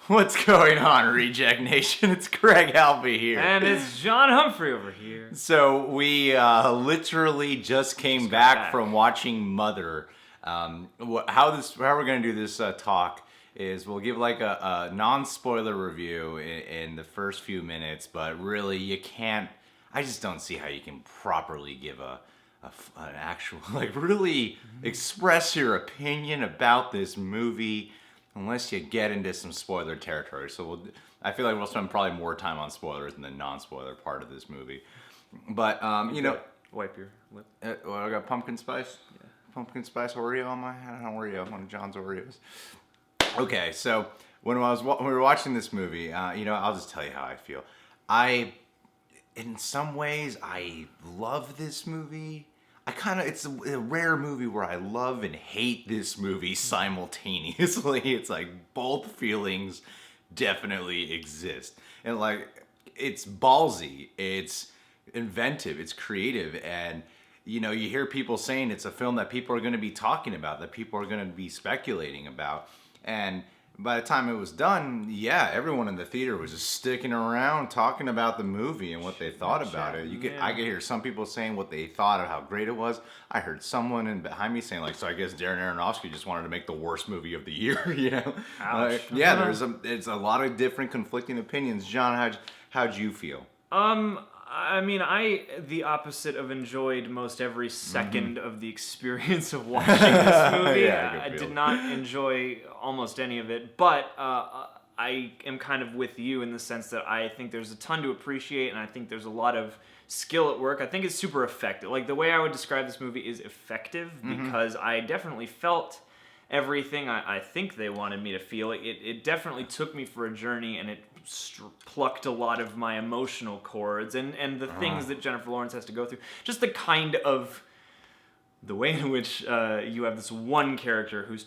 What's going on, Reject Nation? It's Craig Halby here. And it's John Humphrey over here. So we literally just came back from watching Mother. How we're going to do this talk is we'll give like a non-spoiler review in the first few minutes, but really you can't, I just don't see how you can properly give an actual, like really express your opinion about this movie unless you get into some spoiler territory. So I feel like we'll spend probably more time on spoilers than the non-spoiler part of this movie. But, Wipe your lip. I got pumpkin spice? Yeah. Pumpkin spice Oreo on my... I don't know, Oreo. One of John's Oreos. Okay, so when we were watching this movie, I'll just tell you how I feel. In some ways, I love this movie. It's a rare movie where I love and hate this movie simultaneously. It's like both feelings definitely exist. And like, it's ballsy, it's inventive, it's creative. And, you hear people saying it's a film that people are going to be talking about, that people are going to be speculating about. And by the time it was done, yeah, everyone in the theater was just sticking around talking about the movie and what they thought about it. I could hear some people saying what they thought of how great it was. I heard someone behind me saying, like, so I guess Darren Aronofsky just wanted to make the worst movie of the year, Ouch. It's a lot of different conflicting opinions. John, how'd you feel? I the opposite of enjoyed most every second of the experience of watching this movie. Yeah, I did not enjoy almost any of it, but I am kind of with you in the sense that I think there's a ton to appreciate, and I think there's a lot of skill at work. I think it's super effective. Like, the way I would describe this movie is effective, because I definitely felt everything I think they wanted me to feel. It definitely took me for a journey, and it plucked a lot of my emotional chords and the things that Jennifer Lawrence has to go through. Just the way in which you have this one character who's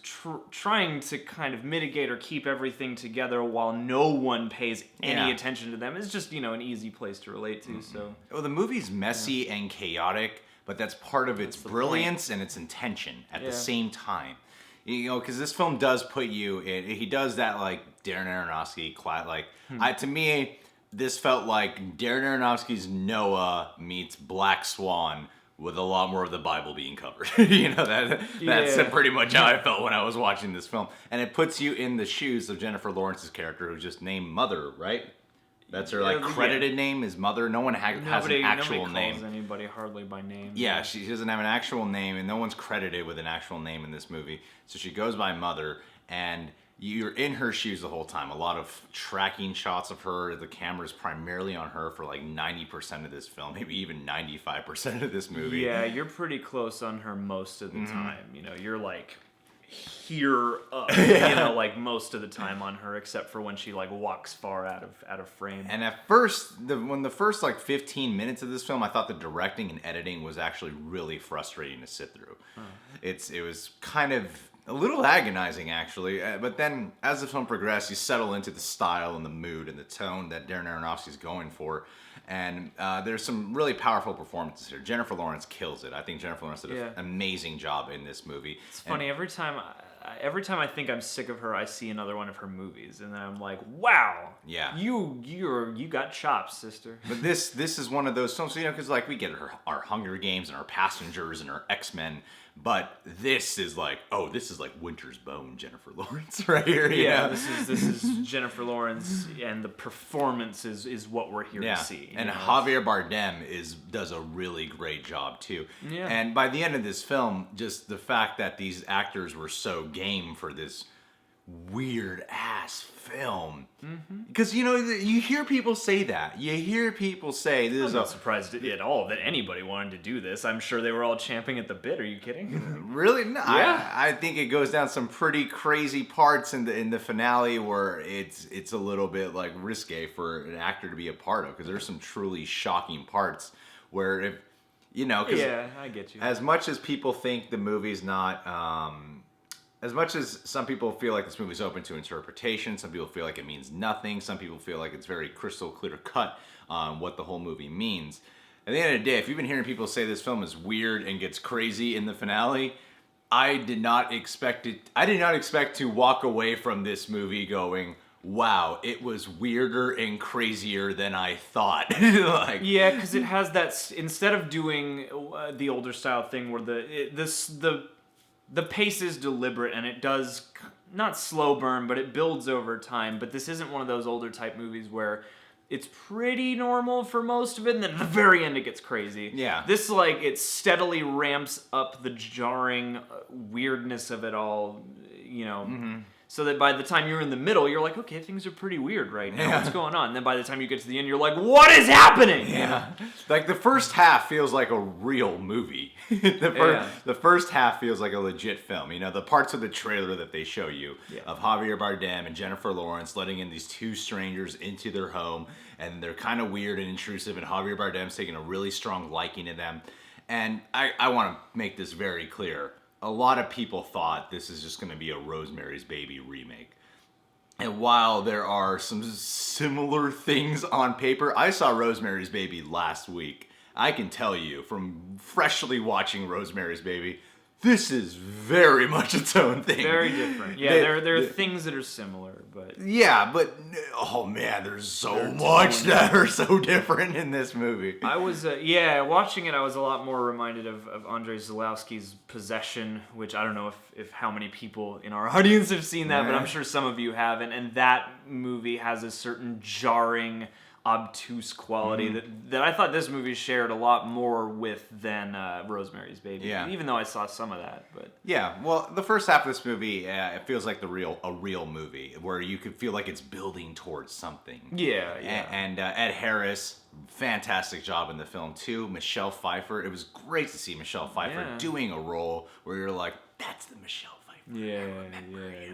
trying to kind of mitigate or keep everything together while no one pays any attention to them is just, an easy place to relate to. So, well, the movie's messy and chaotic, but that's part of its brilliance and its intention at the same time. Because this film does put you in. He does that like Darren Aronofsky, to me, this felt like Darren Aronofsky's Noah meets Black Swan with a lot more of the Bible being covered. That's pretty much how I felt when I was watching this film. And it puts you in the shoes of Jennifer Lawrence's character, who's just named Mother, right? That's her credited name is Mother. No one has an actual name. Nobody calls anybody hardly by name. Yeah, she doesn't have an actual name, and no one's credited with an actual name in this movie. So she goes by Mother, and you're in her shoes the whole time. A lot of tracking shots of her. The camera's primarily on her for like 90% of this film, maybe even 95% of this movie. Yeah, you're pretty close on her most of the time. You're like here up, like most of the time on her, except for when she like walks far out of frame. And at first, when the first like 15 minutes of this film, I thought the directing and editing was actually really frustrating to sit through. It was kind of a little agonizing, actually. But then, as the film progressed, you settle into the style and the mood and the tone that Darren Aronofsky's going for. And there's some really powerful performances here. Jennifer Lawrence kills it. I think Jennifer Lawrence did an amazing job in this movie. It's funny, every time I think I'm sick of her, I see another one of her movies, and then I'm like, wow, you got chops, sister. But this is one of those films, because like we get our Hunger Games and our Passengers and our X-Men. But this is like Winter's Bone, Jennifer Lawrence right here. This is Jennifer Lawrence, and the performance is what we're here to see. And Javier Bardem does a really great job too. Yeah. And by the end of this film, just the fact that these actors were so game for this weird ass film, because you hear people say that. You hear people say this. I'm not surprised at all that anybody wanted to do this. I'm sure they were all champing at the bit. Are you kidding? Really? No. Yeah. I think it goes down some pretty crazy parts in the finale where it's a little bit like risque for an actor to be a part of, because there's some truly shocking parts where if I get you. As much as people think the movie's not. As much as some people feel like this movie's open to interpretation, some people feel like it means nothing, some people feel like it's very crystal clear cut on what the whole movie means. At the end of the day, if you've been hearing people say this film is weird and gets crazy in the finale, I did not expect to walk away from this movie going, wow, it was weirder and crazier than I thought. Like, Yeah, because it has that instead of doing the older style thing where the pace is deliberate and it does not slow burn, but it builds over time. But this isn't one of those older type movies where it's pretty normal for most of it, and then at the very end it gets crazy. Yeah. This, like, it steadily ramps up the jarring weirdness of it all, you know, so that by the time you're in the middle, you're like, okay, things are pretty weird right now. What's going on? And then by the time you get to the end, you're like, what is happening? Yeah. Like, the first half feels like a real movie. The first half feels like a legit film. You know, the parts of the trailer that they show you of Javier Bardem and Jennifer Lawrence letting in these two strangers into their home, and they're kind of weird and intrusive, and Javier Bardem's taking a really strong liking to them. And I want to make this very clear. A lot of people thought this is just going to be a Rosemary's Baby remake. And while there are some similar things on paper, I saw Rosemary's Baby last week. I can tell you from freshly watching Rosemary's Baby, this is very much its own thing. Very different. Yeah, there are things that are similar, but... Yeah, but, oh man, there's so much that are so different in this movie. I was, watching it, I was a lot more reminded of Andrzej Zulawski's Possession, which I don't know if how many people in our audience have seen that, but I'm sure some of you have, and that movie has a certain jarring, obtuse quality that I thought this movie shared a lot more with than Rosemary's Baby. Yeah. Even though I saw some of that, but yeah. Well, the first half of this movie, it feels like a real movie where you could feel like it's building towards something. Yeah. And Ed Harris, fantastic job in the film too. Michelle Pfeiffer, it was great to see Michelle Pfeiffer doing a role where you're like, that's the Michelle Pfeiffer. Yeah.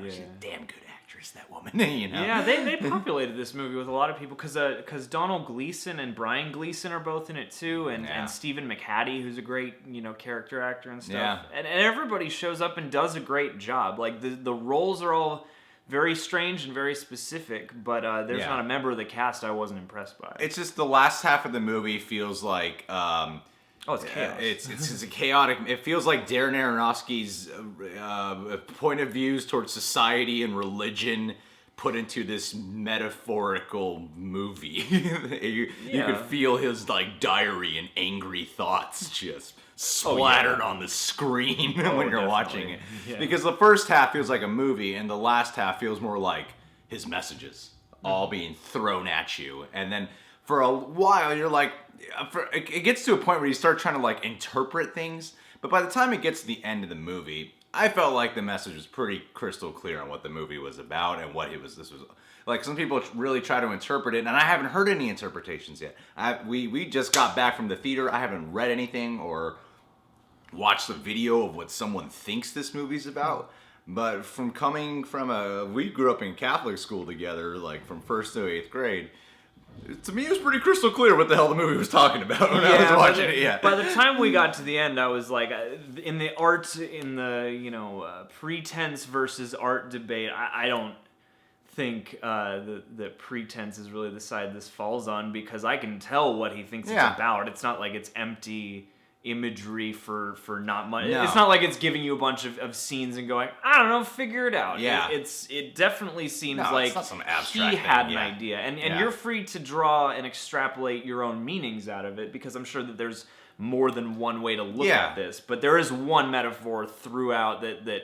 She's a damn good actress, that woman. You know. Yeah, they populated this movie with a lot of people because Donald Gleason and Brian Gleason are both in it too, and Stephen McHattie, who's a great character actor and stuff. Yeah. And everybody shows up and does a great job. Like the roles are all very strange and very specific, but there's not a member of the cast I wasn't impressed by. It's just the last half of the movie feels like. It's chaos. It's a chaotic. It feels like Darren Aronofsky's point of views towards society and religion put into this metaphorical movie. You could feel his like diary and angry thoughts just splattered on the screen when you're watching it. Yeah. Because the first half feels like a movie, and the last half feels more like his messages all being thrown at you, and then for a while you're like. It gets to a point where you start trying to like interpret things, but by the time it gets to the end of the movie, I felt like the message was pretty crystal clear on what the movie was about and what this was like. Some people really try to interpret it, and I haven't heard any interpretations yet. We just got back from the theater. I haven't read anything or watched the video of what someone thinks this movie's about. But from coming from we grew up in Catholic school together, like from 1st to 8th grade. To me, it was pretty crystal clear what the hell the movie was talking about when I was watching it. Yeah. By the time we got to the end, I was like, in the pretense versus art debate, I don't think the pretense is really the side this falls on, because I can tell what he thinks it's about. It's not like it's empty imagery for not much. No. It's not like it's giving you a bunch of scenes and going, I don't know, figure it out. Yeah. It definitely seems like it's not some abstract he had thing. an idea. And you're free to draw and extrapolate your own meanings out of it, because I'm sure that there's more than one way to look at this. But there is one metaphor throughout that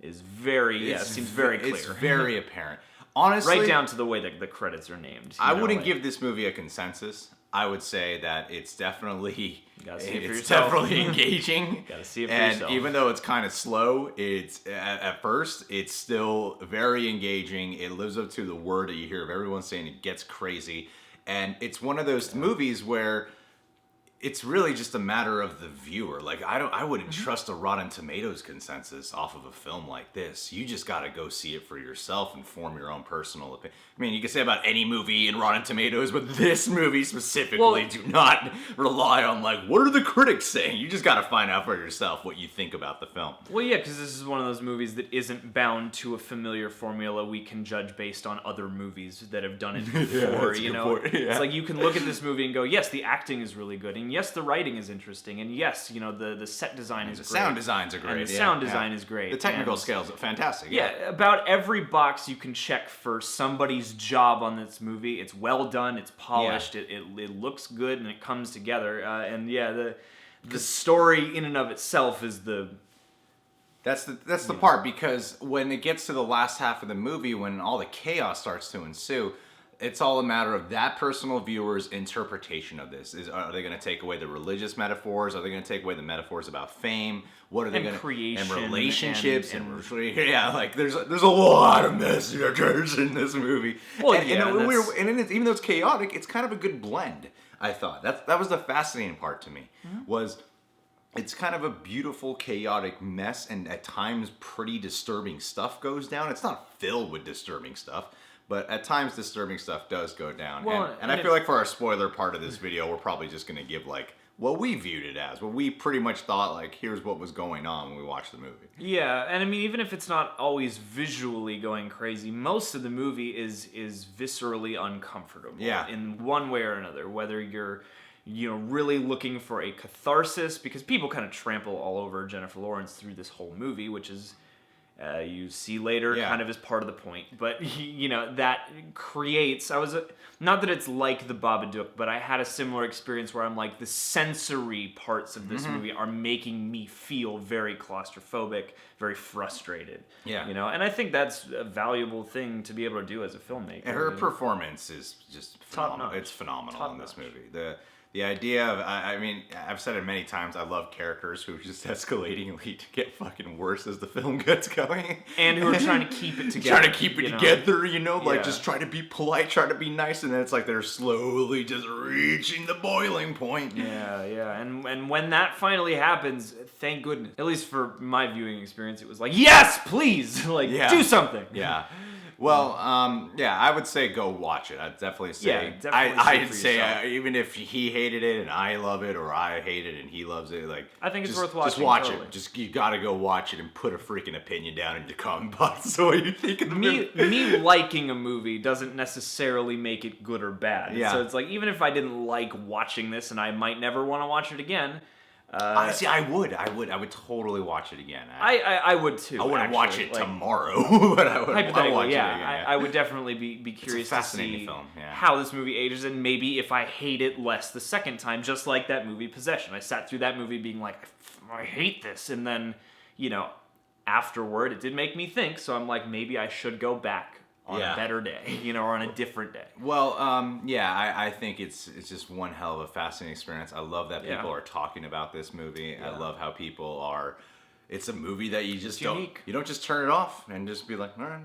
is very, seems very clear. It's very apparent. Honestly, right down to the way that the credits are named. I wouldn't give this movie a consensus. I would say that it's definitely engaging. Gotta see it for yourself. yourself. Even though it's kind of slow, it's at first it's still very engaging. It lives up to the word that you hear of everyone saying. It gets crazy, and it's one of those movies where it's really just a matter of the viewer. Like I wouldn't trust a Rotten Tomatoes consensus off of a film like this. You just got to go see it for yourself and form your own personal opinion. I mean, you can say about any movie in Rotten Tomatoes, but this movie specifically, do not rely on like, what are the critics saying? You just got to find out for yourself what you think about the film. Well, yeah, because this is one of those movies that isn't bound to a familiar formula we can judge based on other movies that have done it before. It's like you can look at this movie and go, yes, the acting is really good, and yes, the writing is interesting, and yes, the set design is The great. sound designs are great. And the sound design is great. The technical and, scales are fantastic. Yeah, about every box you can check for somebody's job on this movie. It's well done, it's polished, it looks good, and it comes together. And yeah, the story in and of itself is the... That's the part, because when it gets to the last half of the movie, when all the chaos starts to ensue, it's all a matter of that personal viewer's interpretation of this. Are they going to take away the religious metaphors? Are they going to take away the metaphors about fame? What are they going to... creation and relationships like there's a lot of messages in this movie. Well, even though it's chaotic, it's kind of a good blend. I thought that was the fascinating part to me. Was it's kind of a beautiful, chaotic mess, and at times pretty disturbing stuff goes down. It's not filled with disturbing stuff, but at times disturbing stuff does go down. Well, and I feel like for our spoiler part of this video, we're probably just going to give like what we viewed it as, what we pretty much thought, like, here's what was going on when we watched the movie. Yeah, and I mean, even if it's not always visually going crazy, most of the movie is viscerally uncomfortable. Yeah. In one way or another, whether you're really looking for a catharsis, because people kind of trample all over Jennifer Lawrence through this whole movie, which is, you see later, kind of is part of the point. But, that creates, not that it's like the Babadook, but I had a similar experience where I'm like, the sensory parts of this movie are making me feel very claustrophobic, very frustrated. Yeah. And I think that's a valuable thing to be able to do as a filmmaker. And her performance is just phenomenal. Top-notch. It's phenomenal in this Top-notch. movie. The idea of, I mean, I've said it many times, I love characters who just escalatingly get fucking worse as the film gets going. And who are trying to keep it together. Trying to keep it together, just try to be polite, try to be nice, and then it's like they're slowly just reaching the boiling point. Yeah. And when that finally happens, thank goodness. At least for my viewing experience, it was like, yes, please! Do something! Yeah. Well, I would say go watch it. I'd definitely say. I'd say even if he hated it and I love it, or I hate it and he loves it, I think it's worth watching. Just watch totally. it. You gotta go watch it and put a freaking opinion down in your comment box. So what you think of the movie? Me liking a movie doesn't necessarily make it good or bad. Yeah. So it's like, even if I didn't like watching this and I might never want to watch it again. Honestly, I would totally watch it again. I would too. I wouldn't watch it tomorrow, but I would watch it again. I would definitely be curious to see film, how this movie ages, and maybe if I hate it less the second time, just like that movie Possession. I sat through that movie being like, I hate this, and then, afterward, it did make me think, so I'm like, maybe I should go back on a better day, or on a different day. Well, I think it's just one hell of a fascinating experience. I love that people are talking about this movie. I love how people are. It's a movie that you just don't just turn it off and just be like, all right.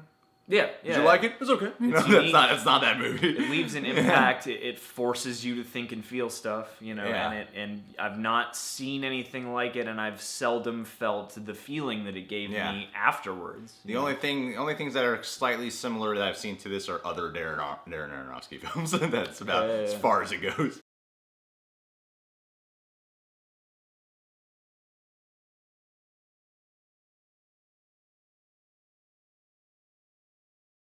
Yeah. Did you like it? It's okay. It's not that movie. It leaves an impact. It forces you to think and feel stuff, and I've not seen anything like it, and I've seldom felt the feeling that it gave me afterwards. The only things that are slightly similar that I've seen to this are other Darren Aronofsky films. That's about as far as it goes.